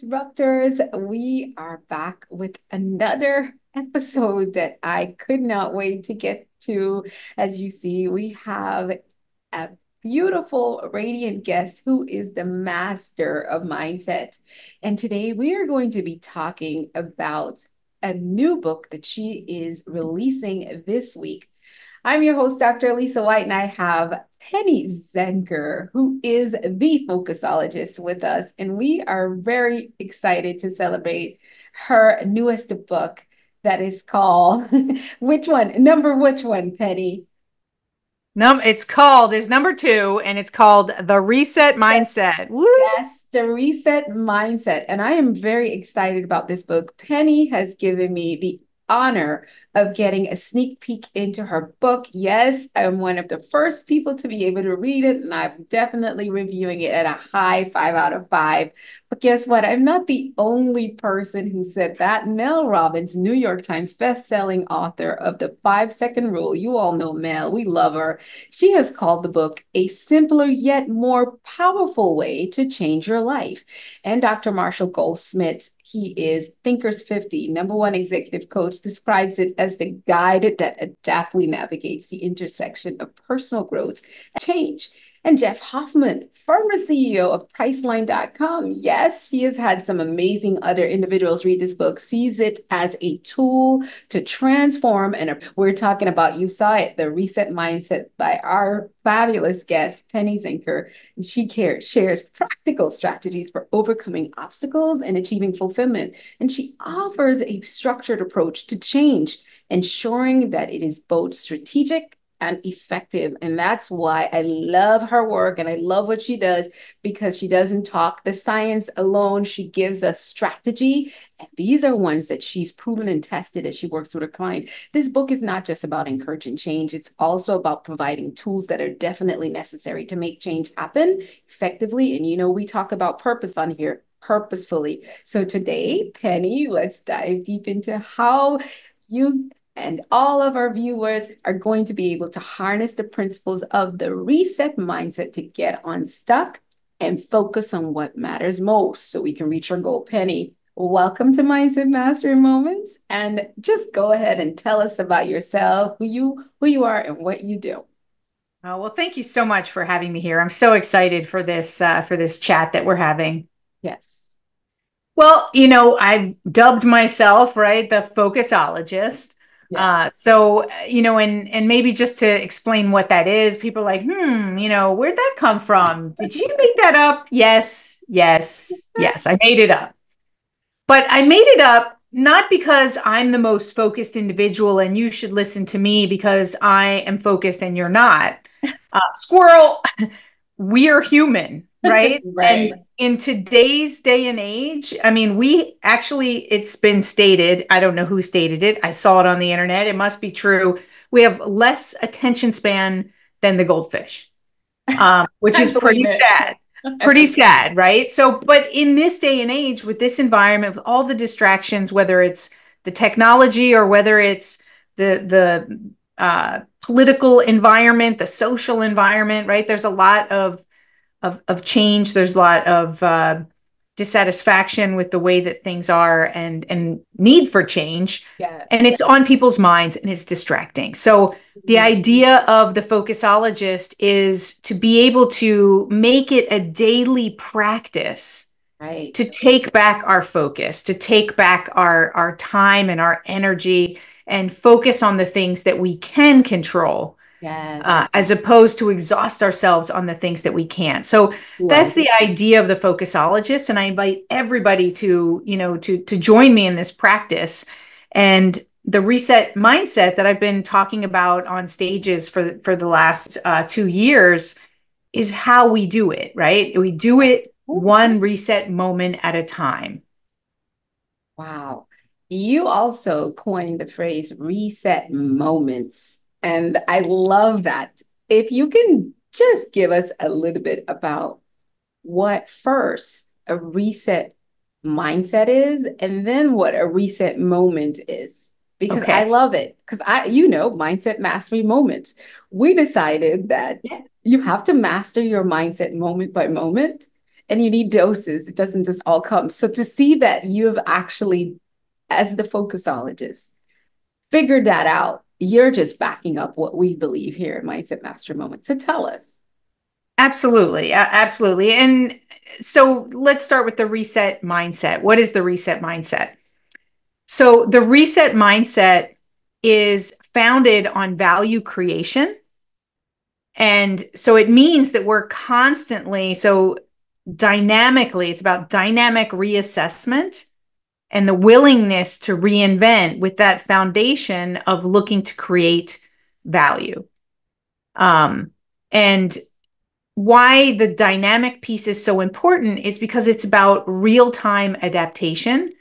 disruptors. We are back with another episode that I could not wait to get to. As you see, we have a beautiful, radiant guest who is the master of mindset. And today we are going to be talking about a new book that she is releasing this week. I'm your host, Dr. Alisa White, and I have Penny Zenker, who is the focusologist with us. And we are very excited to celebrate her newest book that is called, which one? Which one, Penny? It's number two, and it's called The Reset Mindset. Woo! Yes, the reset mindset. And I am very excited about this book. Penny has given me the honor of getting a sneak peek into her book. Yes, I'm one of the first people to be able to read it, and I'm definitely reviewing it at a high 5 out of 5. But guess what? I'm not the only person who said that. Mel Robbins, New York Times best-selling author of The 5 Second Rule. You all know Mel. We love her. She has called the book a simpler yet more powerful way to change your life. And Dr. Marshall Goldsmith, he is Thinkers 50, #1 executive coach, describes it as the guide that adaptly navigates the intersection of personal growth and change. And Jeff Hoffman, former CEO of Priceline.com. Yes, he has had some amazing other individuals read this book, sees it as a tool to transform. And we're talking about, you saw it, The Reset Mindset by our fabulous guest, Penny Zenker. And she shares practical strategies for overcoming obstacles and achieving fulfillment. And she offers a structured approach to change, ensuring that it is both strategic and effective. And that's why I love her work and I love what she does, because she doesn't talk the science alone. She gives us strategy. And these are ones that she's proven and tested as she works with her client. This book is not just about encouraging change. It's also about providing tools that are definitely necessary to make change happen effectively. And we talk about purpose on here, purposefully. So today, Penny, let's dive deep into how you and all of our viewers are going to be able to harness the principles of the reset mindset to get unstuck and focus on what matters most so we can reach our goal. Penny, welcome to Mindset Mastery Moments. And just go ahead and tell us about yourself, who you are and what you do. Oh, well, thank you so much for having me here. I'm so excited for this chat that we're having. Yes. Well, I've dubbed myself, right, the focusologist. Yes. And maybe just to explain what that is, people are like, where'd that come from? Did you make that up? Yes, yes, yes, I made it up. But I made it up not because I'm the most focused individual and you should listen to me because I am focused and you're not. Squirrel, we are human, right? Right. And in today's day and age, I mean, it's been stated, I don't know who stated it. I saw it on the internet. It must be true. We have less attention span than the goldfish, which I is believe pretty it. sad. I Pretty believe sad, right? So, but in this day and age, with this environment, with all the distractions, whether it's the technology or whether it's the political environment, the social environment, right? There's a lot of change. There's a lot of dissatisfaction with the way that things are and need for change. And Yes. it's on people's minds and it's distracting. So the Mhm. idea of the focusologist is to be able to make it a daily practice Right. to take back our focus, to take back our time and our energy and focus on the things that we can control, Yes. as opposed to exhaust ourselves on the things that we can't. So Love that's it. the idea of the focusologist. And I invite everybody to join me in this practice. And the reset mindset that I've been talking about on stages for the last 2 years is how we do it, right? We do it one reset moment at a time. Wow. You also coined the phrase reset moments. And I love that. If you can just give us a little bit about what first a reset mindset is, and then what a reset moment is. Because I Okay. love it. Because mindset mastery moments. We decided that Yeah. you have to master your mindset moment by moment. and you need doses. It doesn't just all come. So to see that you have actually, as the focusologist, figured that out, you're just backing up what we believe here in Mindset Master Moment. So tell us. Absolutely. Absolutely. And so let's start with the reset mindset. What is the reset mindset? So the reset mindset is founded on value creation. And so it means that we're constantly, so dynamically, it's about dynamic reassessment and the willingness to reinvent with that foundation of looking to create value. And why the dynamic piece is so important is because it's about real-time adaptation.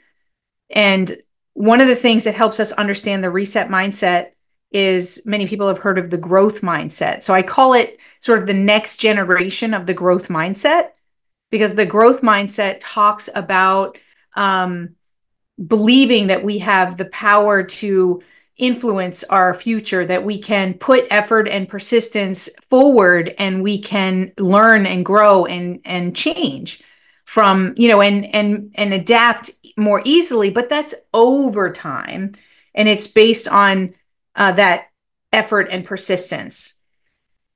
And one of the things that helps us understand the reset mindset is many people have heard of the growth mindset. So I call it sort of the next generation of the growth mindset, because the growth mindset talks about believing that we have the power to influence our future, that we can put effort and persistence forward, and we can learn and grow and change from, and adapt more easily. But that's over time, and it's based on that effort and persistence.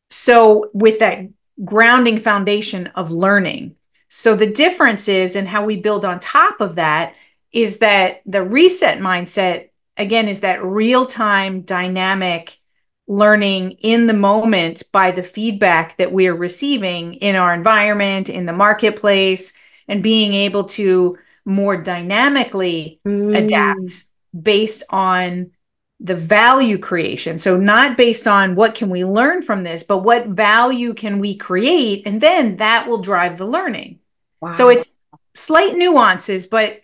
So with that grounding foundation of learning. So the difference is, and how we build on top of that, is that the reset mindset, again, is that real-time dynamic learning in the moment by the feedback that we are receiving in our environment, in the marketplace, and being able to more dynamically Mm, adapt based on the value creation. So not based on what can we learn from this, but what value can we create? And then that will drive the learning. So wow. it's slight nuances, but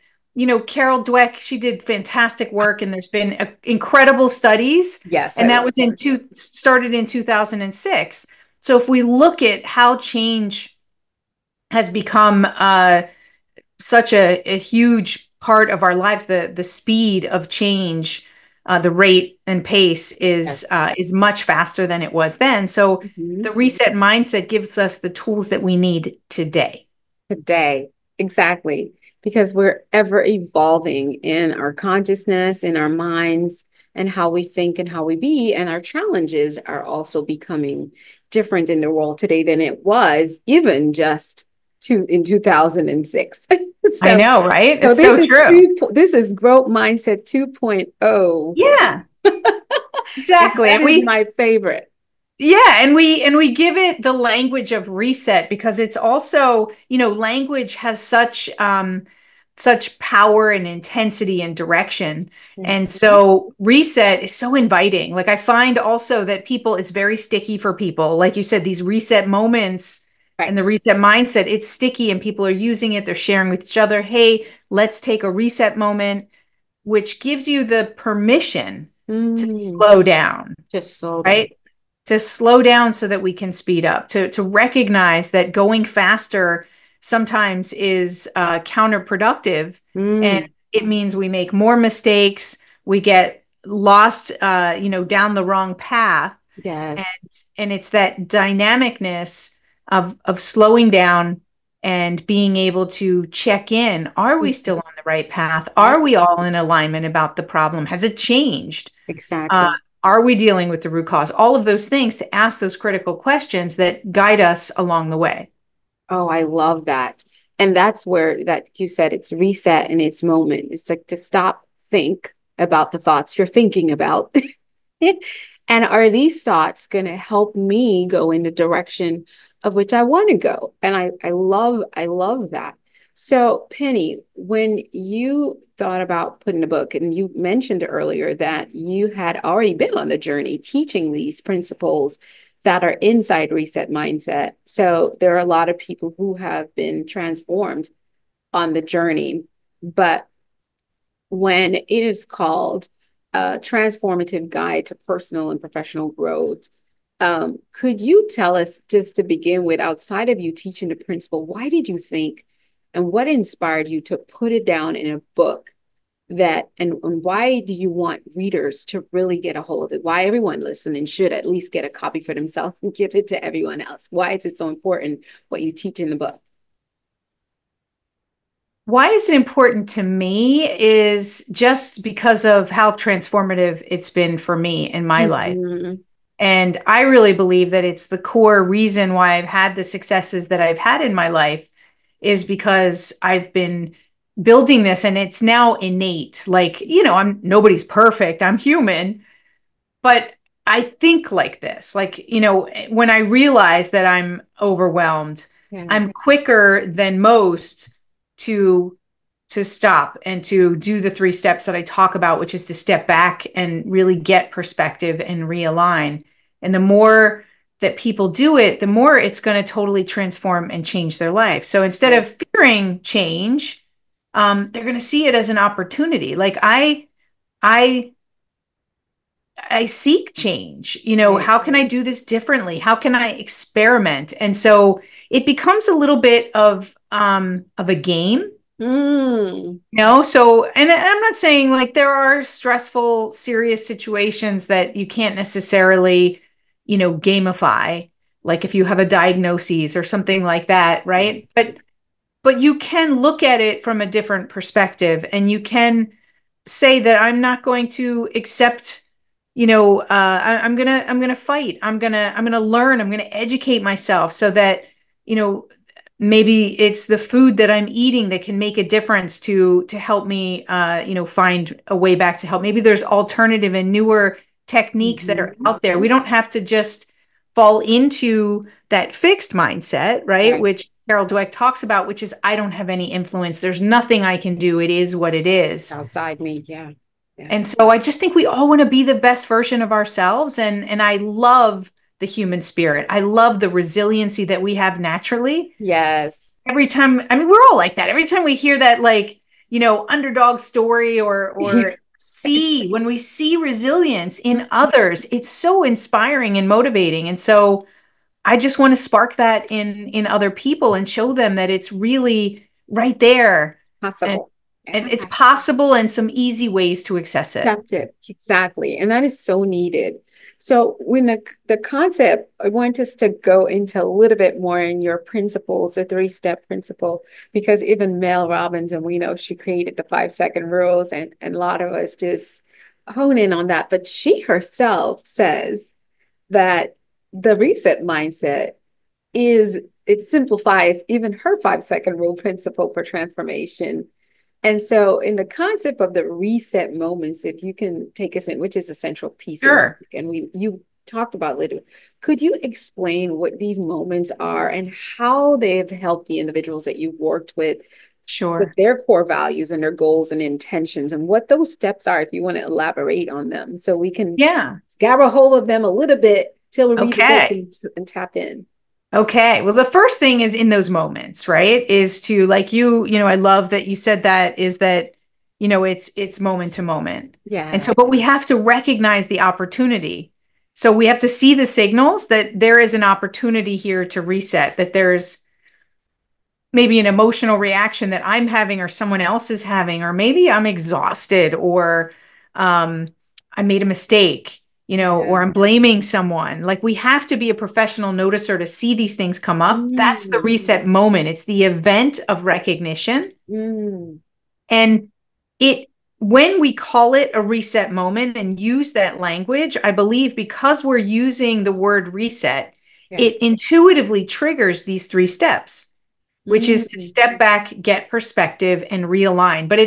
Carol Dweck, she did fantastic work, and there's been incredible studies, Yes, I and that love was her. started in 2006. So if we look at how change has become such a huge part of our lives, the speed of change, the rate and pace Yes. is much faster than it was then. So Mhm. the reset mindset gives us the tools that we need today. Today. Exactly. Because we're ever evolving in our consciousness, in our minds, and how we think and how we be. And our challenges are also becoming different in the world today than it was even just in 2006. I so know, right? so It's so true. this is growth mindset 2.0. Yeah, And exactly. that is my favorite. Yeah, and we give it the language of reset, because it's also, language has such power and intensity and direction. And Mhm. so reset is so inviting. Like, I find also that it's very sticky for people. Like you said, these reset moments and Right. the reset mindset, it's sticky, and people are using it. They're sharing with each other, hey, let's take a reset moment, which gives you the permission to Mm, slow down, just slow down. right? To slow down so that we can speed up, to recognize that going faster sometimes is counterproductive, and Mm, it means we make more mistakes, we get lost, down the wrong path, and yes. it's that dynamicness of slowing down and being able to check in. Are we still on the right path? Yes, Are we all in alignment about the problem? Has it changed? Uh, exactly. are we dealing with the root cause? All of those things, to ask those critical questions that guide us along the way. Oh, I love that. And that's where that you said it's reset in its moment. It's like to stop, think about the thoughts you're thinking about. And are these thoughts going to help me go in the direction of which I want to go? And I love that. So, Penny, when you thought about putting a book, and you mentioned earlier that you had already been on the journey teaching these principles that are inside reset mindset. So there are a lot of people who have been transformed on the journey. But when it is called a transformative guide to personal and professional growth, could you tell us, just to begin with, outside of you teaching the principle, why did you think and what inspired you to put it down in a book, and why do you want readers to really get a hold of it? Why everyone listening should at least get a copy for themselves and give it to everyone else? Why is it so important what you teach in the book? Why is it important to me is just because of how transformative it's been for me in my life. Mhm. And I really believe that it's the core reason why I've had the successes that I've had in my life is because I've been building this and it's now innate. Like, I'm nobody's perfect. I'm human, but I think like this. Like, when I realize that I'm overwhelmed, Yeah. I'm quicker than most to stop and to do the 3 steps that I talk about, which is to step back and really get perspective and realign. And the more that people do it, the more it's going to totally transform and change their life. So instead Right. of fearing change, they're going to see it as an opportunity. Like I I seek change. Right. How can I do this differently? How can I experiment? And so it becomes a little bit of a game. Mm. So, and I'm not saying like there are stressful, serious situations that you can't necessarily, gamify, like if you have a diagnosis or something like that, right? But you can look at it from a different perspective and you can say that I'm not going to accept, I'm gonna fight. I'm gonna learn. I'm gonna educate myself so that, you know, maybe it's the food that I'm eating that can make a difference to help me, find a way back to help. Maybe there's alternative and newer techniques that are Mhm. out there. We don't have to just fall into that fixed mindset, right? Right. Which Carol Dweck talks about, which is I don't have any influence. There's nothing I can do. It is what it is. Outside me. Yeah. Yeah. And so I just think we all want to be the best version of ourselves. And I love the human spirit. I love the resiliency that we have naturally. Yes. Every time, I mean, we're all like that. Every time we hear that, like, underdog story or see when we see resilience in others, it's so inspiring and motivating. And so I just want to spark that in other people and show them that it's really right there and Possible. and Yeah. it's possible and some easy ways to access it. Accepted. Exactly. And that is so needed. So when the concept, I want us to go into a little bit more in your principles, the three-step principle, because even Mel Robbins, and we know she created the 5-second rules, and a lot of us just hone in on that. But she herself says that the reset mindset is it simplifies even her 5-second rule principle for transformation. And so, in the concept of the reset moments, if you can take us in, which is a central piece in your Sure. book, and you talked about little, could you explain what these moments are and how they've helped the individuals that you've worked with Sure. their core values and their goals and intentions, and what those steps are, if you want to elaborate on them, so we can Yeah. grab a hold of them a little bit till we read the book Okay. and tap in. Okay. Well, the first thing is in those moments, right? Is to like I love that you said that is that, it's moment to moment. And Yeah. so, but we have to recognize the opportunity. So we have to see the signals that there is an opportunity here to reset, that there's maybe an emotional reaction that I'm having or someone else is having, or maybe I'm exhausted or um, I made a mistake, Yeah. or I'm blaming someone. Like we have to be a professional noticer to see these things come up. That's the Mm, reset moment. It's the event of recognition. mm, And it, when we call it a reset moment and use that language, I believe because we're using the word reset, yeah. it intuitively triggers these 3 steps, which is to Mm, step back, get perspective, and realign. But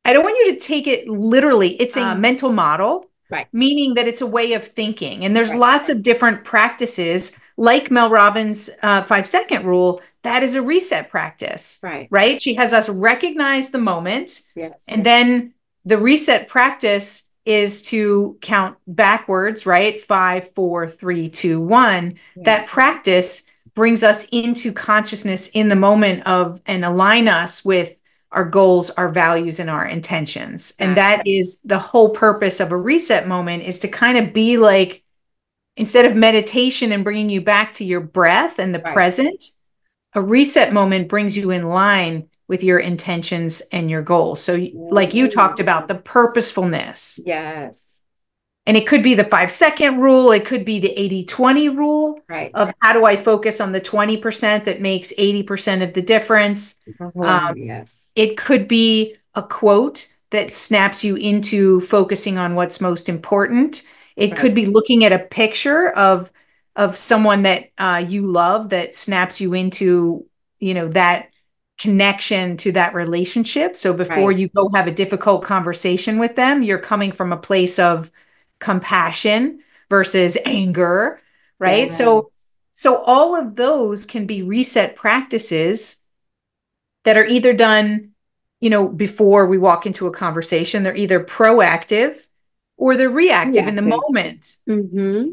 I don't want you to take it literally. It's a mental model, right. meaning that it's a way of thinking. And there's Right. lots of different practices, like Mel Robbins' 5-second rule. That is a reset practice, Right. right? She has us recognize the moment. Yes. And then the reset practice is to count backwards, right? 5, 4, 3, 2, 1. Yeah. That practice brings us into consciousness in the moment of and align us with our goals, our values, and our intentions. And Exactly. that is the whole purpose of a reset moment, is to kind of be like, instead of meditation and bringing you back to your breath and the Right. present, a reset moment brings you in line with your intentions and your goals. So like you Mm, talked about the purposefulness. yes. And it could be the 5-second rule. It could be the 80-20 rule Right. of how do I focus on the 20% that makes 80% of the difference. Oh, yes. It could be a quote that snaps you into focusing on what's most important. It Right. could be looking at a picture of someone that you love that snaps you into, that connection to that relationship. So before Right. you go have a difficult conversation with them, you're coming from a place of compassion versus anger, right? So Yes. so all of those can be reset practices that are either done, before we walk into a conversation. They're either proactive or they're reactive in the Reactive. moment. Mm-hmm.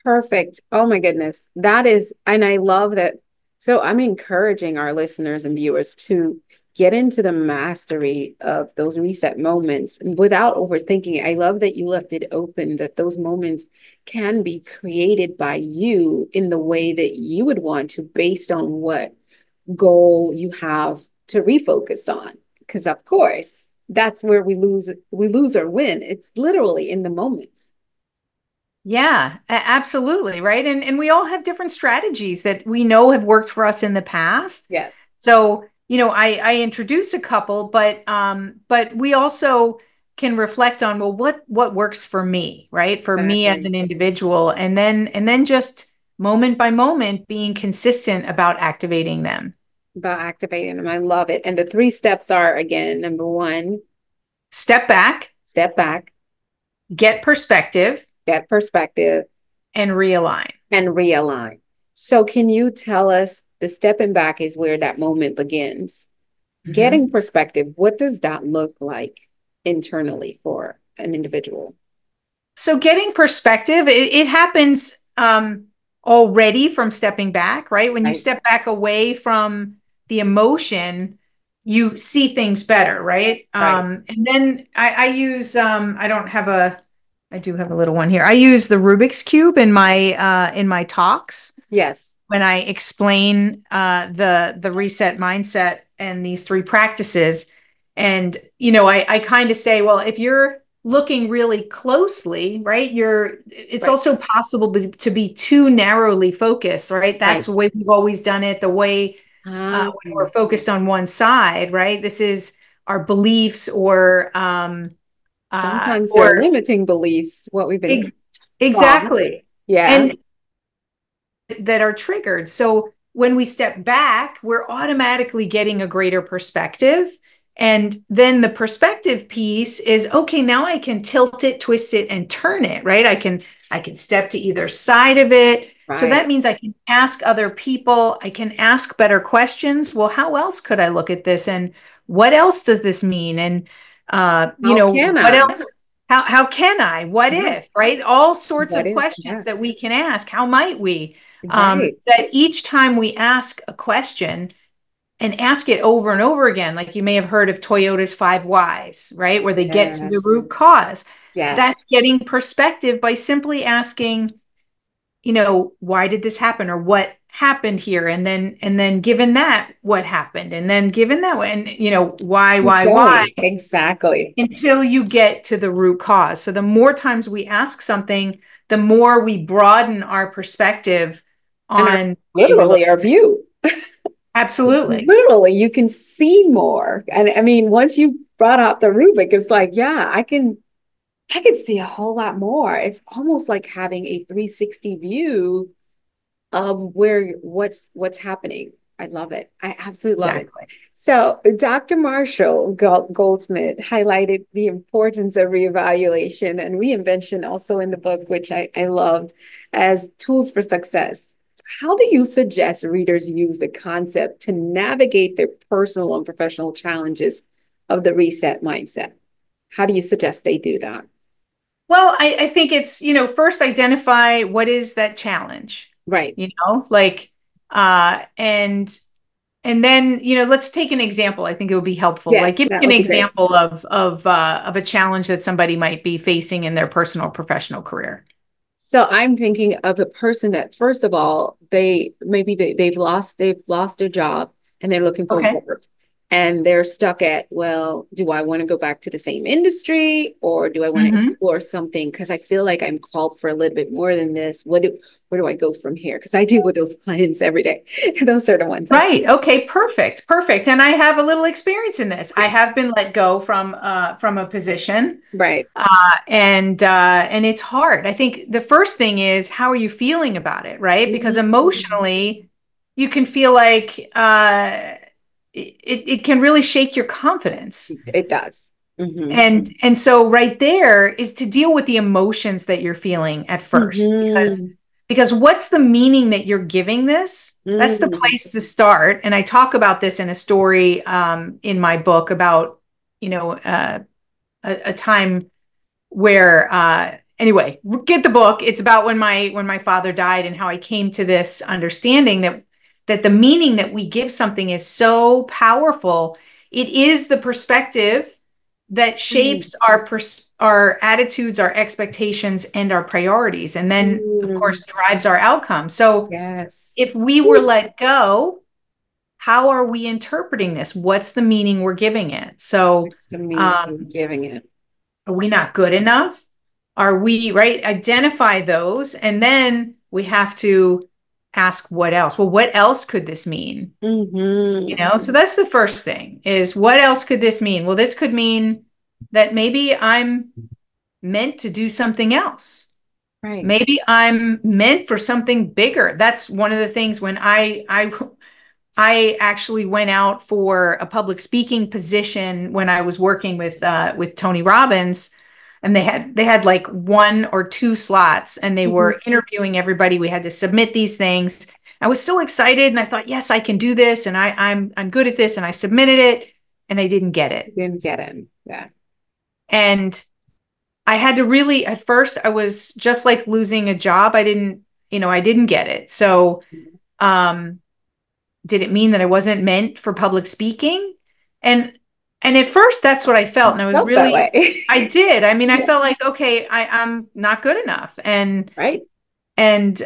Perfect. Oh my goodness. That is, and I love that. So I'm encouraging our listeners and viewers to get into the mastery of those reset moments without overthinking it. I love that you left it open, that those moments can be created by you in the way that you would want to, based on what goal you have to refocus on. Because of course, that's where we lose or win. It's literally in the moments. Yeah, absolutely. Right. And we all have different strategies that we know have worked for us in the past. Yes. So, I introduce a couple, but we also can reflect on, well, what works for me, right? For me as Exactly. an individual, and then just moment by moment being consistent about activating them. About activating them. I love it. And the three steps are, again, number one, Step back, step back, get perspective, get perspective, and realign. and realign. So, can you tell us the stepping back is where that moment begins? Mhm. Getting perspective, what does that look like internally for an individual? So getting perspective, it happens already from stepping back, right? When you Right. step back away from the emotion, you see things better, right? Right. And then I use I do have a little one here. I use the Rubik's Cube in my talks Yes. when I explain the reset mindset and these three practices. And I kind of say, well, if you're looking really closely, right, it's Right. also possible to be too narrowly focused, right? That's Right. the way we've always done it, the way Ah, when we're focused on one side, right? This is our beliefs or sometimes they're or limiting beliefs, what we've been ex- taught. exactly. Yeah. And that are triggered. So when we step back, we're automatically getting a greater perspective. And then the perspective piece is, okay, now I can tilt it, twist it, and turn it, right? I can step to either side of it. So that Right. means I can ask other people, I can ask better questions. Well, how else could I look at this? And what else does this mean? And How can what I? else? How can I? What Yeah. if? Right? All sorts What of if? questions Yeah. that we can ask. How might we? Right. That each time we ask a question and ask it over and over again, like you may have heard of Toyota's 5 whys, right? Where they get to the Yes. root cause. Yes. That's getting perspective by simply asking, why did this happen or what happened here? And then given that, what happened? And then given that, and why, Keep why, going. Exactly. until you get to the root cause. So the more times we ask something, the more we broaden our perspective And our on, hey, we're literally looking. our view. Absolutely. Literally, you can see more. And I mean, once you brought up the Rubik, it's like, yeah, I can see a whole lot more. It's almost like having a 360 view of where what's happening. I love it. I absolutely love it. Exactly. So, Dr. Marshall Goldsmith highlighted the importance of reevaluation and reinvention also in the book, which I loved, as tools for success. How do you suggest readers use the concept to navigate their personal and professional challenges of the reset mindset? How do you suggest they do that? Well, I think it's, first identify what is that challenge, Right. like, and then, let's take an example. I think it would be helpful. Yeah, Like, give that me an would be great. example of a challenge that somebody might be facing in their personal or professional career. So I'm thinking of a person that, first of all, they've lost their job and they're looking for Okay. work. and they're stuck at, well, do I want to go back to the same industry or do I want to Mhm. explore something? Because I feel like I'm called for a little bit more than this. Where do I go from here? Because I deal with those clients every day. Those are the ones I Right. Okay. Perfect. Perfect. And I have a little experience in this. I have been let go from a position, right. and it's hard. I think the first thing is how are you feeling about it, right? Because Mm, emotionally, you can feel like it can really shake your confidence. it does. Mm-hmm. And so right there is to deal with the emotions that you're feeling at first, Mm-hmm. because what's the meaning that you're giving this? That's the Mm, place to start. And I talk about this in a story in my book about, you know, a time where anyway, get the book. It's about when my father died and how I came to this understanding that the meaning that we give something is so powerful. It is the perspective that shapes yes. our attitudes, our expectations, and our priorities, and then of Mm, course drives our outcome. So yes. if we were let go, how are we interpreting this? What's the meaning we're giving it? So It's the meaning um, you're giving it. are we not good enough? Are we, right? Identify those. And then we have to ask what else? Well, what else could this mean? Mm-hmm. So that's the first thing is what else could this mean? Well, this could mean that maybe I'm meant to do something else. Right. Maybe I'm meant for something bigger. That's one of the things when I actually went out for a public speaking position when I was working with Tony Robbins, and they had like one or two slots, and they Mm-hmm. were interviewing everybody. We had to submit these things. I was so excited, and I thought, yes, I can do this, and I'm good at this, and I submitted it, and I didn't get it. Didn't get him. Yeah. And I had to really, at first, I was just like losing a job. I didn't get it. So, um, did it mean that I wasn't meant for public speaking? And and at first that's what I felt. And I was Felt that really way. I did. I mean, I Yeah. felt like, okay, I'm not good enough. Right. And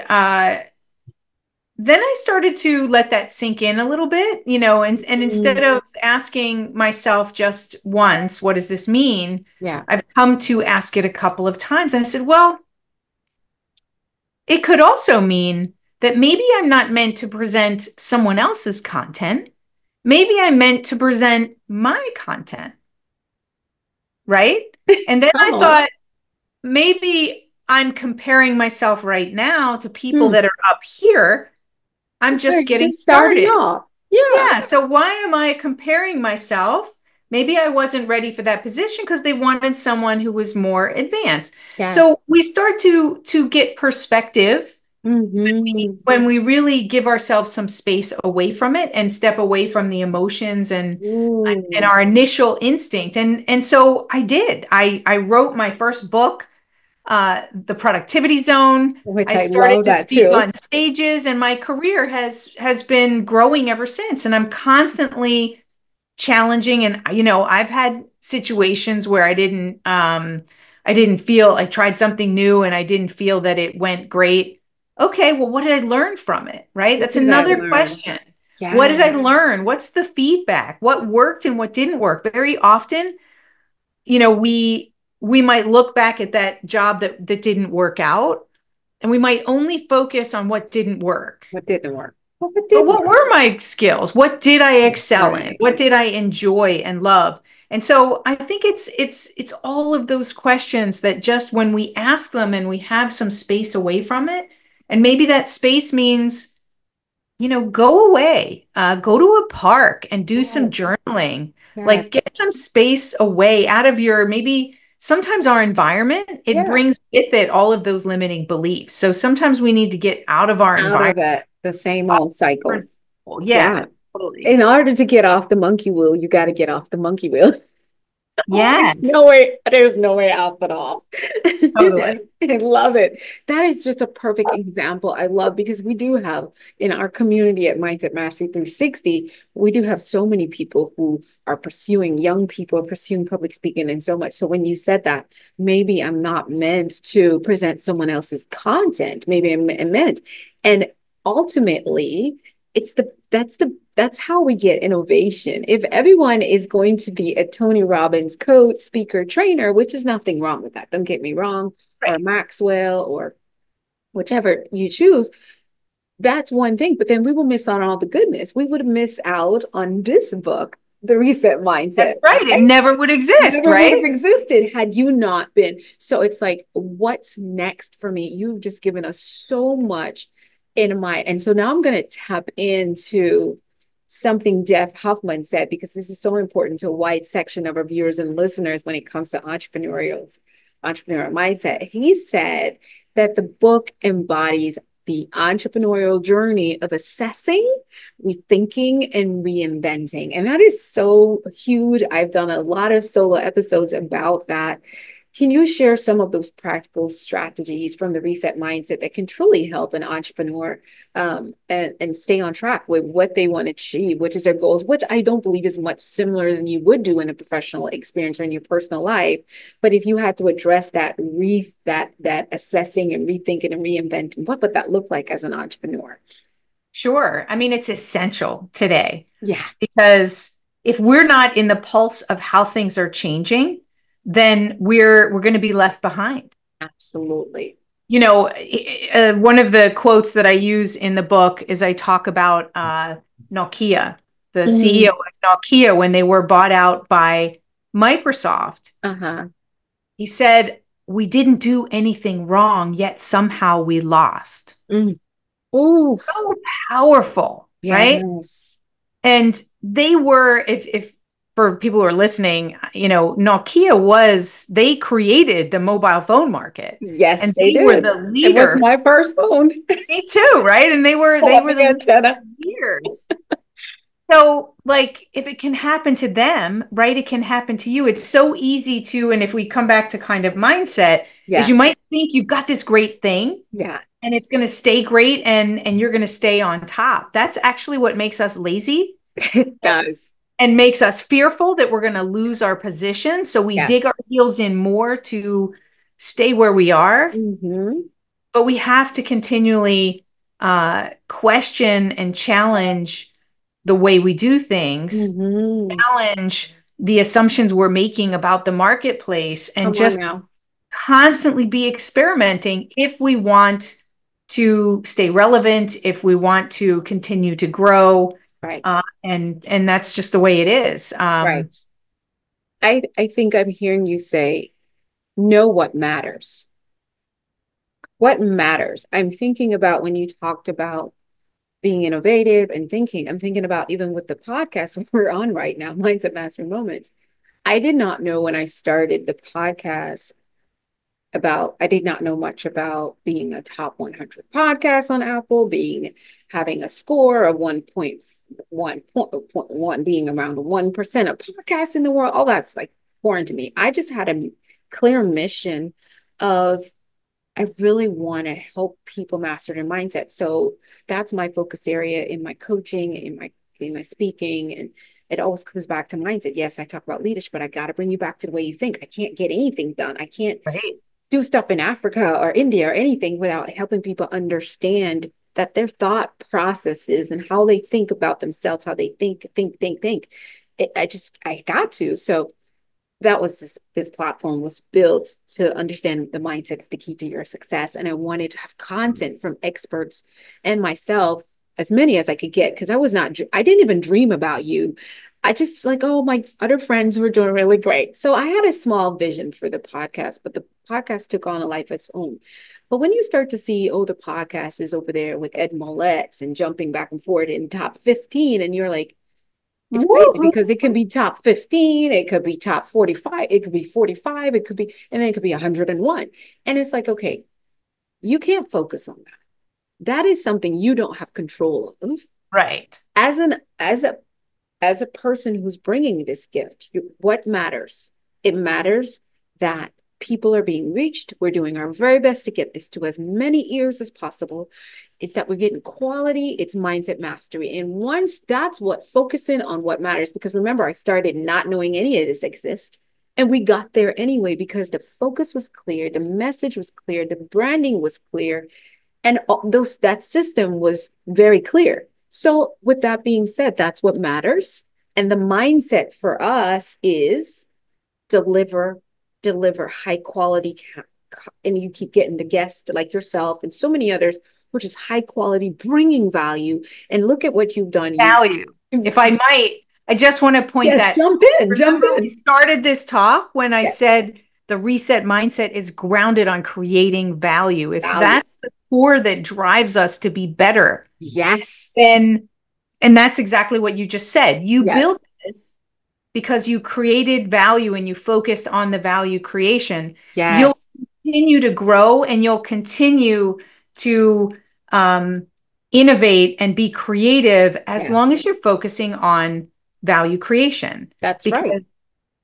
then I started to let that sink in a little bit, and instead Mm, of asking myself just once, what does this mean? yeah. I've come to ask it a couple of times. And I said, well, it could also mean that maybe I'm not meant to present someone else's content. Maybe I'm meant to present my content, right? And then I Oh. thought, maybe I'm comparing myself right now to people Hmm. that are up here. I'm They're just getting just starting started. off. Yeah. Yeah. So why am I comparing myself? Maybe I wasn't ready for that position because they wanted someone who was more advanced. Yes. So we start to get perspective Mm-hmm. when we really give ourselves some space away from it and step away from the emotions and Ooh. our initial instinct. And so I did. I wrote my first book, The Productivity Zone. Which I I started love to that speak too. on stages, and my career has been growing ever since. And I'm constantly challenging, and I've had situations where I didn't feel I tried something new and I didn't feel that it went great. Okay, well, what did I learn from it, right? What That's did I another learn? question. What did I Yeah. learn? What's the feedback? What worked and what didn't work? Very often, we might look back at that job that didn't work out, and we might only focus on what didn't work. What didn't work? What But did what work? were my skills? What did I excel in? Right. What did I enjoy and love? And so I think it's all of those questions that just when we ask them and we have some space away from it, and maybe that space means, go away, go to a park and do some Yes. journaling, like Yes. get some space away out of your maybe sometimes our environment, it Yeah. brings with it all of those limiting beliefs. So sometimes we need to get out of our Out of environment. it. The same old cycles. Yeah, Yeah. totally. In order to get off the monkey wheel, you got to get off the monkey wheel. Oh, there's no Yes, way, there's no way out at all. totally. I love it. That is just a perfect example. I love because we do have in our community at Mindset Mastery 360, we do have so many people who are pursuing, young people are pursuing public speaking and so much. So when you said that, maybe I'm not meant to present someone else's content. Maybe I'm meant. And ultimately, it's the that's how we get innovation. If everyone is going to be a Tony Robbins coach, speaker, trainer, which is nothing wrong with that, don't get me wrong, or Right. Maxwell or whichever you choose, that's one thing. But then we will miss on all the goodness. We would miss out on this book, The Reset Mindset, That's right. It right? never would exist, Never would have right? existed had you not been. So it's like, what's next for me? You've just given us so much in my, and so now I'm going to tap into something Jeff Huffman said, because this is so important to a wide section of our viewers and listeners when it comes to entrepreneurial mindset. He said that the book embodies the entrepreneurial journey of assessing, rethinking, and reinventing. And that is so huge. I've done a lot of solo episodes about that. Can you share some of those practical strategies from the reset mindset that can truly help an entrepreneur and stay on track with what they want to achieve, which is their goals, which I don't believe is much similar than you would do in a professional experience or in your personal life. But if you had to address that assessing and rethinking and reinventing, what would that look like as an entrepreneur? Sure. I mean, it's essential today Yeah, because if we're not in the pulse of how things are changing, then we're going to be left behind. absolutely. One of the quotes that I use in the book is I talk about Nokia, the CEO Mm, of Nokia, when they were bought out by Microsoft. uh-huh. He said, "We didn't do anything wrong, yet somehow we lost." Mm. Ooh, So powerful, right? yes. And they were, if for people who are listening, Nokia they created the mobile phone market, Yes, and they they were did. the It was leader. my first phone. Me too, right? And they were Fluffy the leader antenna. for years. So, like, if it can happen to them, right, it can happen to you. It's so easy to, and if we come back to kind of mindset, is Yeah, you might think you've got this great thing yeah, and it's going to stay great and you're going to stay on top. That's actually what makes us lazy it does. and makes us fearful that we're going to lose our position. So we dig our Yes. heels in more to stay where we are. Mm-hmm. But we have to continually question and challenge the way we do things, Mm-hmm. challenge the assumptions we're making about the marketplace, and Come on just now. constantly be experimenting if we want to stay relevant, if we want to continue to grow. Right. And that's just the way it is. Right. I think I'm hearing you say, know what matters. What matters? I'm thinking about when you talked about being innovative and thinking, I'm thinking about even with the podcast we're on right now, Mindset Mastery Moments. I did not know when I started the podcast I did not know much about being a top 100 podcast on Apple, having a score of 1.1, being around 1% of podcasts in the world. All that's like foreign to me. I just had a clear mission of I really want to help people master their mindset. So that's my focus area in my coaching, in my speaking, and it always comes back to mindset. Yes, I talk about leadership, but I got to bring you back to the way you think. I can't get anything done. I can't Right. do stuff in Africa or India or anything without helping people understand that their thought processes and how they think about themselves, how they think. I got to. So that was this platform was built to understand the mindset is the key to your success. And I wanted to have content from experts and myself, as many as I could get, because I didn't even dream about you. I just like, oh, my other friends were doing really great. So I had a small vision for the podcast, but the podcast took on a life of its own. But when you start to see, oh, the podcast is over there with Ed Moletz and jumping back and forth in top 15, and you're like, it's crazy Woo! because it can be top 15, it could be top 45, it could be 45, it could be, and then it could be 101. And it's like, okay, you can't focus on that. That is something you don't have control of. Right. As an as a person who's bringing this gift, what matters? It matters that people are being reached. We're doing our very best to get this to as many ears as possible. It's that we're getting quality, it's mindset mastery. And once that's what focusing on what matters, because remember, I started not knowing any of this exists. And we got there anyway because the focus was clear, the message was clear, the branding was clear, and that system was very clear. So, with that being said, that's what matters. And the mindset for us is deliver, deliver high quality. And you keep getting the guests like yourself and so many others, which is high quality, bringing value. And look at what you've done. Value. If I might, I just want to point Yes, that. jump in, jump Remember, we in. started this talk when I Yes, said the reset mindset is grounded on creating value. If value. that's the core that drives us to be better, Yes, then, and that's exactly what you just said. You built yes, this because you created value and you focused on the value creation. You'll yes, continue to grow and you'll continue to innovate and be creative as long yes. as you're focusing on value creation, That's right. because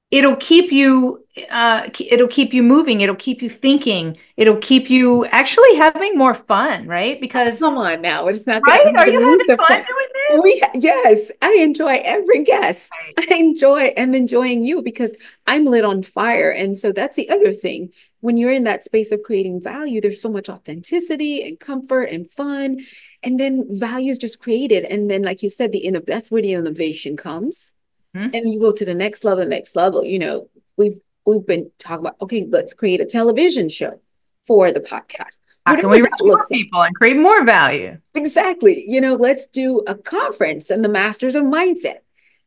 it'll keep you it'll keep you moving, it'll keep you thinking, it'll keep you actually having more fun, right? Because Come on now. It's not going right, I'm are going to you lose having the fun fun. doing this? Yes, I enjoy every guest. Right. I'm enjoying you because I'm lit on fire. And so that's the other thing. When you're in that space of creating value, there's so much authenticity and comfort and fun. And then value is just created. And then, like you said, that's where the innovation comes. Hmm. And you go to the next level. We've been talking about, okay, let's create a television show for the podcast, How can whatever we that reach more looks like. people and create more value? Exactly. Let's do a conference and the masters of mindset.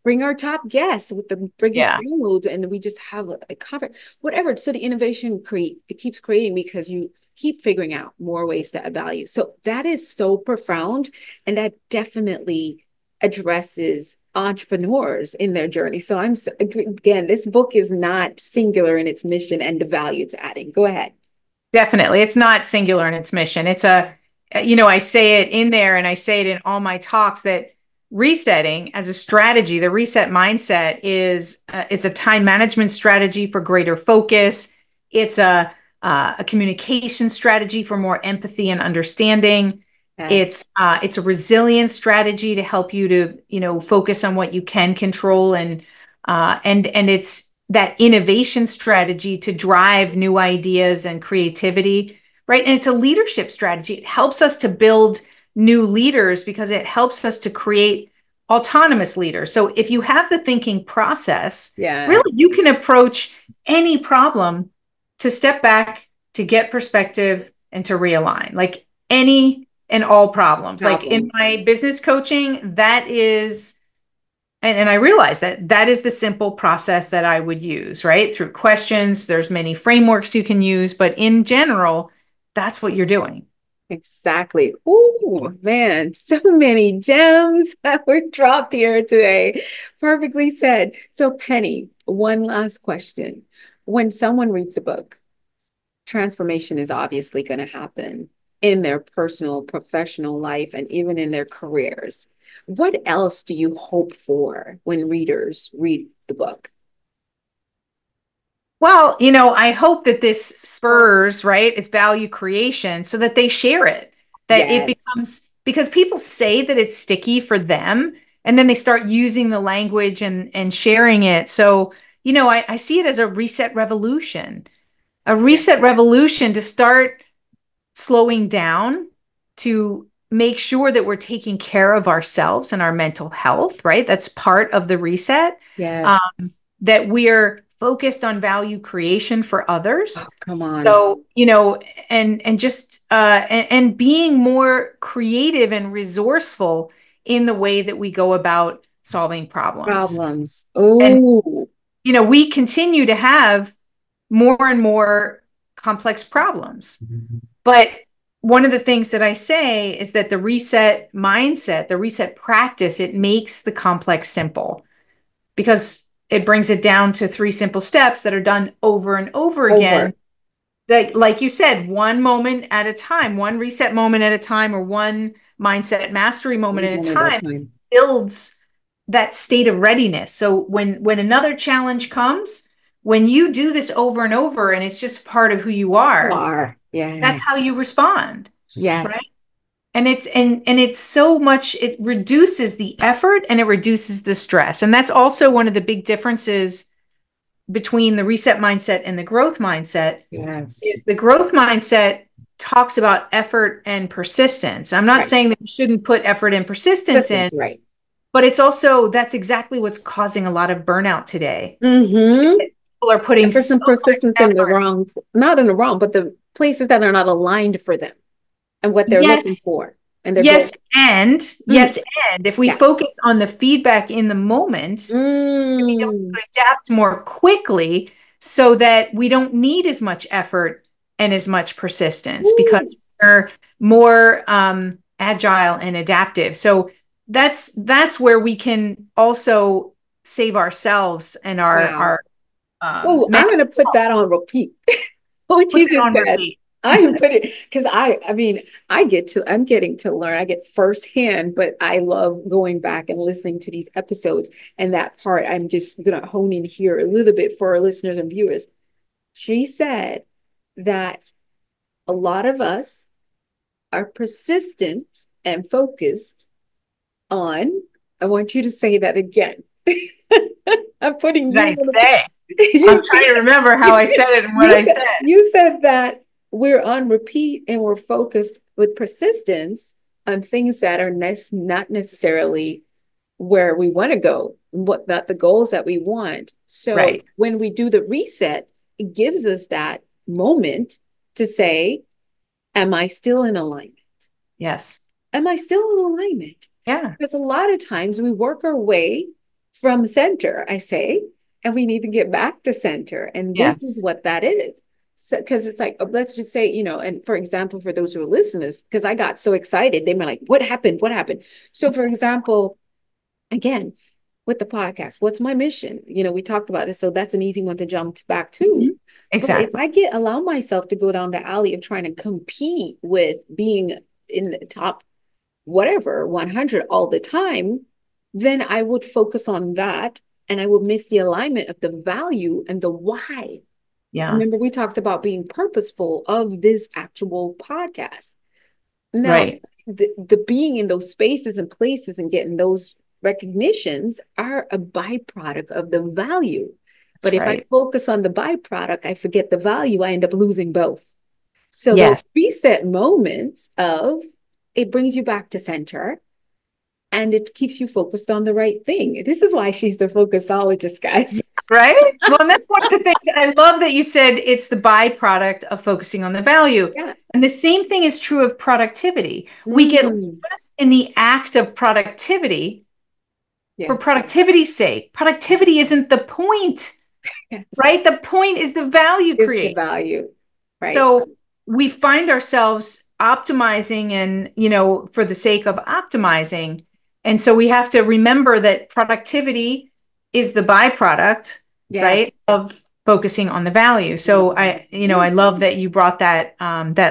Bring our top guests with the biggest Yeah, downloads, and we just have a conference, whatever. So the innovation it keeps creating because you keep figuring out more ways to add value. So that is so profound, and that definitely addresses entrepreneurs in their journey. So again, this book is not singular in its mission and the value it's adding. Go ahead. definitely. It's not singular in its mission. It's I say it in there and I say it in all my talks that resetting as a strategy, the reset mindset it's a time management strategy for greater focus. It's a communication strategy for more empathy and understanding. Yes. It's a resilience strategy to help you to, focus on what you can control, and it's that innovation strategy to drive new ideas and creativity, right? And it's a leadership strategy. It helps us to build new leaders because it helps us to create autonomous leaders. So if you have the thinking process, Yeah. really you can approach any problem to step back, to get perspective, and to realign, like any and all problems. Like in Problems. my business coaching, that is, and I realize that that is the simple process that I would use, right? Through questions, there's many frameworks you can use, but in general, that's what you're doing. Exactly. Oh, man, so many gems that were dropped here today. Perfectly said. So, Penny, one last question. When someone reads a book, transformation is obviously going to happen in their personal, professional life, and even in their careers. What else do you hope for when readers read the book? Well, I hope that this spurs, right? It's value creation so that they share it, that it Yes. becomes, because people say that it's sticky for them and then they start using the language and sharing it. So, I see it as a Yeah. reset revolution to start slowing down, to make sure that we're taking care of ourselves and our mental health, right? That's part of the reset. Um, Yes. that we're focused on value creation for others. Oh, come on. So, and just and being more creative and resourceful in the way that we go about solving problems. Problems. And Oh, we continue to have more and more complex problems. But one of the things that I say is that the reset mindset, the reset practice, it makes the complex simple because it brings it down to three simple steps that are done over and over again. over. Like you said, one moment at a time, one reset moment at a time, or one mindset mastery moment at a One at a time time. builds that state of readiness. So when another challenge comes, when you do this over and over and it's just part of who you are, Are. Yeah. that's how you respond, Yes. right? And it's so much, it reduces the effort and it reduces the stress. And that's also one of the big differences between the reset mindset and the growth mindset Yes. is the growth mindset. talks about effort and persistence. I'm not Right. saying that you shouldn't put effort and persistence in, Persistence, right. but it's also, that's exactly what's causing a lot of burnout today. Mm-hmm. People are putting Effort so and much persistence in the effort. wrong, not in the wrong, but the places that are not aligned for them and what they're looking Yes, for and their yes, goals. and Mm, yes, and if we yeah. focus on the feedback in the moment, we'll be able Mm, to adapt more quickly so that we don't need as much effort and as much persistence woo. because we're more agile and adaptive. So that's where we can also save ourselves and Wow. our Oh, I'm mental gonna put health. that on repeat. What Put you that just on said. repeat. I am putting because I mean, I'm getting to learn. I get firsthand, but I love going back and listening to these episodes. And that part, I'm just gonna hone in here a little bit for our listeners and viewers. She said that a lot of us are persistent and focused on, I want you to say that again. I'm putting Did you I on say? I'm you trying to said remember how I said it and what I said. you said that we're on repeat and we're focused with persistence on things that are not necessarily where we want to go, what not the goals that we want. So Right. when we do the reset, it gives us that moment to say, am I still in alignment? Yes. Am I still in alignment? Yeah. Because a lot of times we work our way from center, I say, and we need to get back to center. And this is Yes. what that is. So, because it's like, let's just say, and for example, for those who are listeners, because I got so excited, they were like, what happened? What happened? So, for example, again, with the podcast, what's my mission? We talked about this. So that's an easy one to jump back to. Mhm. But if Exactly. I allow myself to go down the alley of trying to compete with being in the top whatever 100 all the time, then I would focus on that and I would miss the alignment of the value and the why. Yeah. Remember, we talked about being purposeful of this actual podcast. Now, Right. the being in those spaces and places and getting those recognitions are a byproduct of the value. But That's if I right. focus on the byproduct, I forget the value, I end up losing both. So those Yes. reset moments of it brings you back to center and it keeps you focused on the right thing. This is why she's the focusologist, guys. Right. Well, and that's one of the things I love that you said it's the byproduct of focusing on the value. Yeah. And the same thing is true of productivity. We get Mm, lost in the act of productivity yeah. for productivity's sake. Productivity isn't the point, Yes. right? The point is the value Is the creation. value. Right. So we find ourselves optimizing and, for the sake of optimizing. And so we have to remember that productivity is the byproduct, Yes. right, of focusing on the value. So I love that you brought that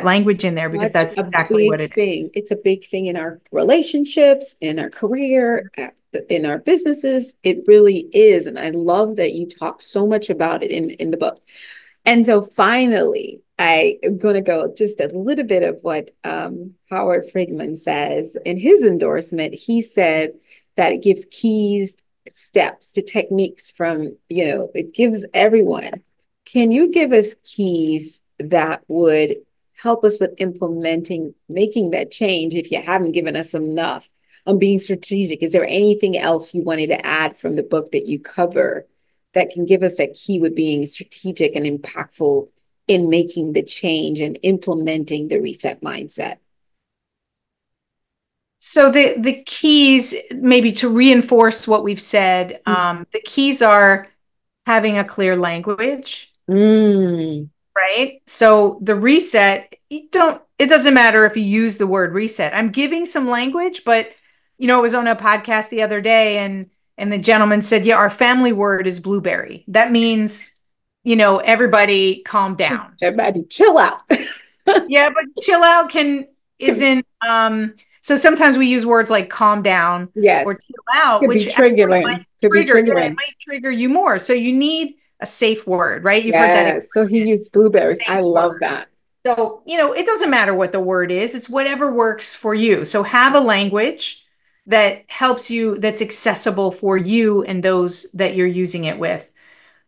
language in there because Such that's a exactly what big it thing. is. It's a big thing in our relationships, in our career, in our businesses. It really is. And I love that you talk so much about it in the book. And so finally, I am going to go just a little bit of what Howard Friedman says in his endorsement. He said that it gives keys, steps to techniques from, it gives everyone. Can you give us keys that would help us with implementing, making that change if you haven't given us enough on being strategic? Is there anything else you wanted to add from the book that you cover that can give us that key with being strategic and impactful in making the change and implementing the reset mindset? So the keys, maybe to reinforce what we've said, the keys are having a clear language. Mm. Right? So the reset, it doesn't matter if you use the word reset. I'm giving some language, but I was on a podcast the other day and the gentleman said, yeah, our family word is blueberry. That means, everybody calm down. Everybody chill out. Yeah, but chill out isn't so sometimes we use words like calm down or Yes, chill out, could be which actually might triggering. Could be trigger, yeah, it triggering. might trigger you more. So you need a safe word, right? You've heard that Yes. So he expression, used a blueberries. I safe love word. that. So, it doesn't matter what the word is, it's whatever works for you. So, have a language that helps you, that's accessible for you and those that you're using it with.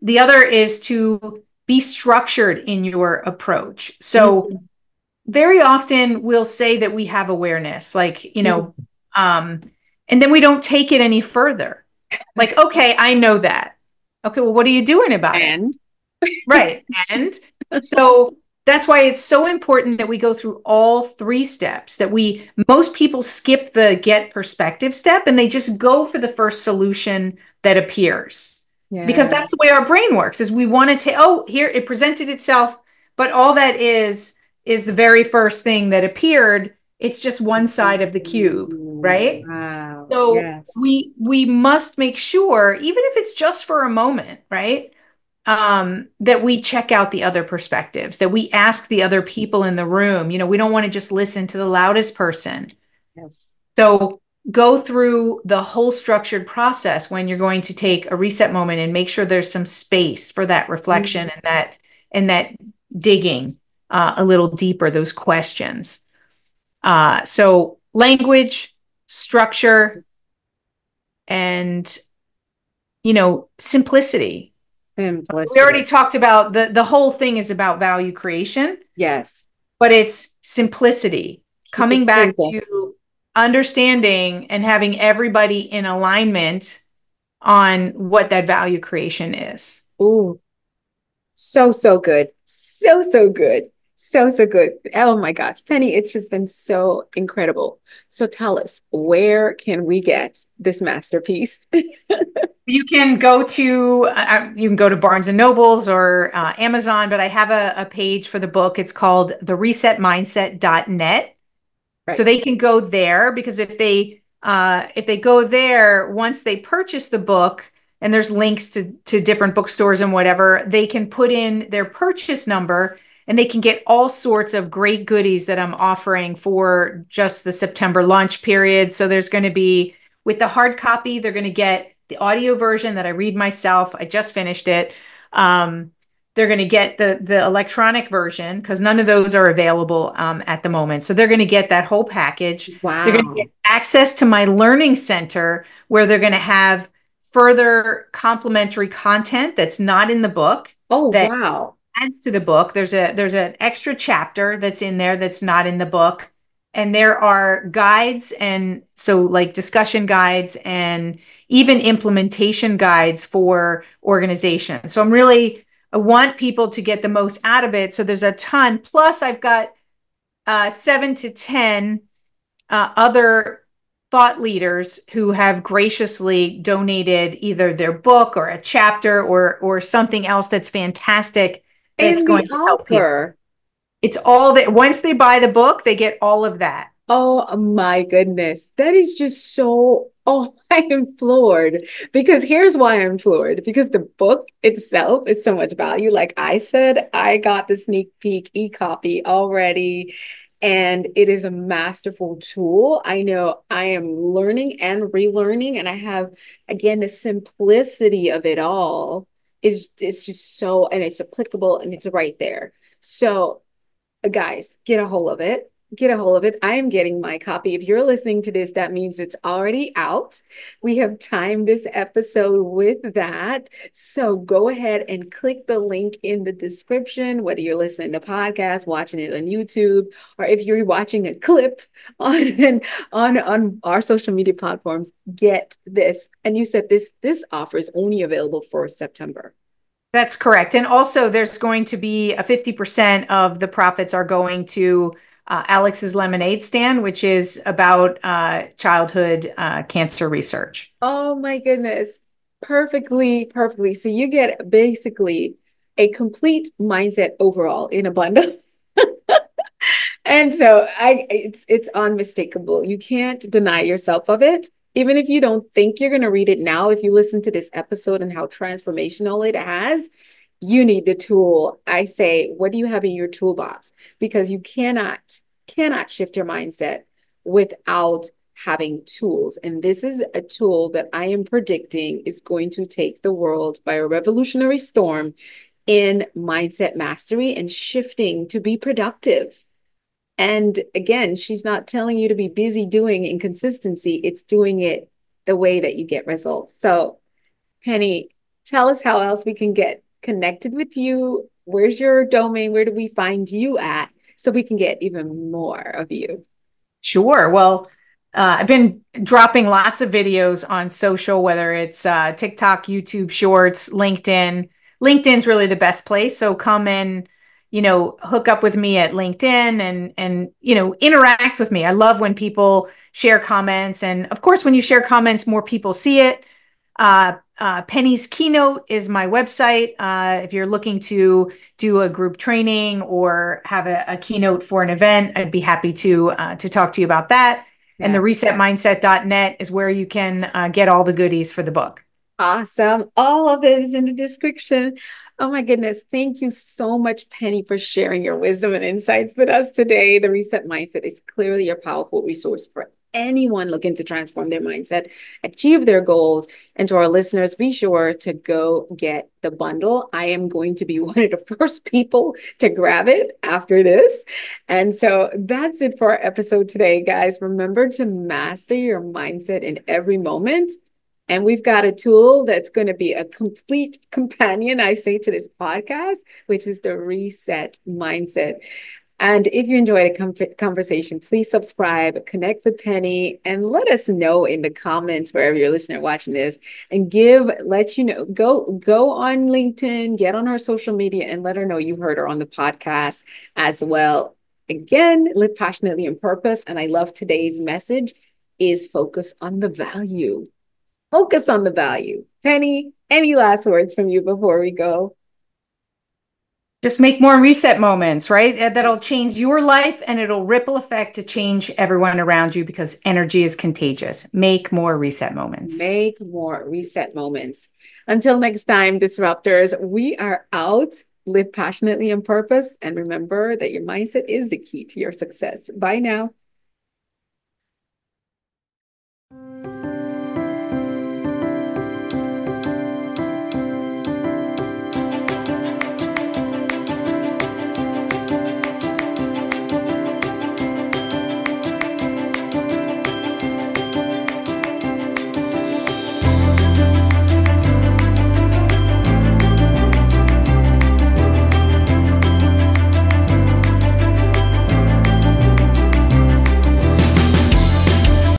The other is to be structured in your approach. So, Mm. very often we'll say that we have awareness, like, Mhm. um, and then we don't take it any further. Like, okay, I know that. Okay, well, what are you doing about it? And Right. And so that's why it's so important that we go through all three steps, that most people skip the get perspective step and they just go for the first solution that appears. Because yeah, that's the way our brain works, is we want to, oh, here it presented itself, but all that is the very first thing that appeared. It's just one side of the cube, right? wow, So yes, we must make sure, even if it's just for a moment, right? That we check out the other perspectives, that we ask the other people in the room. We don't want to just listen to the loudest person. yes. So go through the whole structured process when you're going to take a reset moment and make sure there's some space for that reflection and that digging a little deeper, those questions. So language, structure, and simplicity. We already Simplicity. talked about the whole thing is about value creation, Yes. but it's simplicity, Keep it coming back simple. to understanding and having everybody in alignment on what that value creation is. Ooh, so, so good. So, so good. So, so good. Oh my gosh, Penny, it's just been so incredible. So tell us, where can we get this masterpiece? You can go to Barnes and Nobles or Amazon, but I have a page for the book. It's called theresetmindset.net. So Right. they can go there, because if they go there, once they purchase the book, and there's links to different bookstores and whatever, they can put in their purchase number and they can get all sorts of great goodies that I'm offering for just the September launch period. So there's going to be, with the hard copy, they're going to get the audio version that I read myself. I just finished it. Um, they're going to get the electronic version, because none of those are available at the moment. So they're going to get that whole package. They're going to get Wow. access to my learning center, where they're going to have further complementary content that's not in the book, Oh, that wow. adds to the book. There's an extra chapter that's in there that's not in the book. And there are guides, and so like discussion guides and even implementation guides for organizations. So I want people to get the most out of it. So there's a ton. Plus, I've got 7 to 10 other thought leaders who have graciously donated either their book or a chapter or something else that's fantastic, that's And the going to help people. offer. It's all that, once they buy the book, they get all of that. Oh my goodness. That is just so, oh, I am floored. Because here's why I'm floored. Because the book itself is so much value. Like I said, I got the sneak peek e-copy already, and it is a masterful tool. I know I am learning and relearning, and I have, again, the simplicity of it all is it's just so, and it's applicable and it's right there. So guys, get a hold of it. Get a hold of it. I am getting my copy. If you're listening to this, that means it's already out. We have timed this episode with that. So go ahead and click the link in the description, whether you're listening to podcast, watching it on YouTube, or if you're watching a clip on our social media platforms, get this. And you said this offer is only available for September. That's correct. And also, there's going to be a 50% of the profits are going to Alex's Lemonade Stand, which is about childhood cancer research. Oh my goodness. Perfectly, perfectly. So you get basically a complete mindset overall in a bundle. And so it's unmistakable. You can't deny yourself of it. Even if you don't think you're going to read it now, if you listen to this episode and how transformational it has, you need the tool. I say, what do you have in your toolbox? Because you cannot shift your mindset without having tools. And this is a tool that I am predicting is going to take the world by a revolutionary storm in mindset mastery and shifting to be productive. And again, she's not telling you to be busy doing inconsistency. It's doing it the way that you get results. So, Penny, tell us how else we can get connected with you. Where's your domain? Where do we find you at? so we can get even more of you? Sure. Well, I've been dropping lots of videos on social, whether it's TikTok, YouTube Shorts, LinkedIn. LinkedIn's really the best place. So come and, hook up with me at LinkedIn and interact with me. I love when people share comments. And of course, when you share comments, more people see it. Penny's Keynote is my website. If you're looking to do a group training or have a keynote for an event, I'd be happy to talk to you about that. And the Yeah. resetmindset.net is where you can get all the goodies for the book. Awesome. All of it is in the description. Oh my goodness. Thank you so much, Penny, for sharing your wisdom and insights with us today. The Reset Mindset is clearly a powerful resource for anyone looking to transform their mindset, achieve their goals. And to our listeners, be sure to go get the bundle. I am going to be one of the first people to grab it after this. And so that's it for our episode today, guys. Remember to master your mindset in every moment. And we've got a tool that's going to be a complete companion, I say, to this podcast, which is the Reset Mindset. And if you enjoyed a conversation, please subscribe, connect with Penny, and let us know in the comments wherever you're listening or watching this. And let you know, go on LinkedIn, get on our social media, and let her know you heard her on the podcast as well. Again, live passionately on purpose. And I love today's message is focus on the value. Focus on the value. Penny, any last words from you before we go? Just make more reset moments, right? That'll change your life and it'll ripple effect to change everyone around you because energy is contagious. Make more reset moments. Make more reset moments. Until next time, disruptors, we are out. Live passionately on purpose. And remember that your mindset is the key to your success. Bye now.